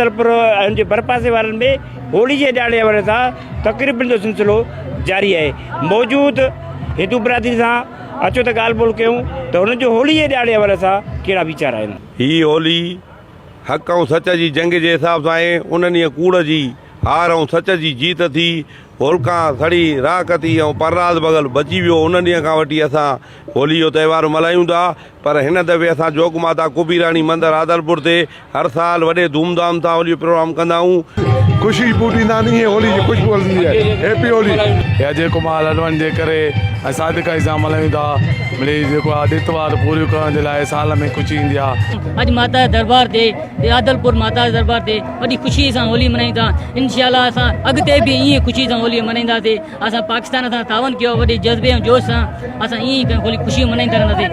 आदलपुर जे भरपासे वारनि में होली जे ॾियारे हवाले सां तक़रीबन जो सिलसिलो जारी आहे। मौजूदु हिंदू बिरादरी सां अचो त ॻाल्हि ॿोल कयूं त हुननि जो होली जे ॾियारे हवाले सां कहिड़ा वीचार आहिनि। ही होली हक़ ऐं सच जी जंग जे हिसाब सां आहे। उन ॾींहुं कूड़ जी हार ऐं सच जी जीत थी। होलिका सड़ी राख थी ऐं प्रहलाद बगल बची वियो। उन ॾींहं खां वठी असां होली जो त्योहार मल्हायूं था। पर हिन दफ़े असां जोग माता कुबीराणी मंदरु आदलपुर ते हर साल वॾे धूमधाम सां होली जो प्रोग्राम कंदा आहियूं। खुशी बूटी नानी है होली जी खुशबू हलंदी है। हैप्पी होली। या जेको माल हलवण जे करे सादिकाई सां मल्हायूं था। मिड़ई जेको आहे ॾितवार पूरियूं करण जे लाइ साल में ख़ुशी ईंदी आहे। अॼु माता जे दरबार ते आदलपुर माता जे दरबार ते वॾी ख़ुशी सां होली मल्हायूं था। इंशाअल्लाह असां अॻिते बि ईअं ख़ुशी सां होली मल्हाईंदासीं। असां पाकिस्तान सां तावन कयो वॾे जज़्बे ऐं जोश सां असां ईअं होली ख़ुशी मल्हाईंदा रहंदासीं।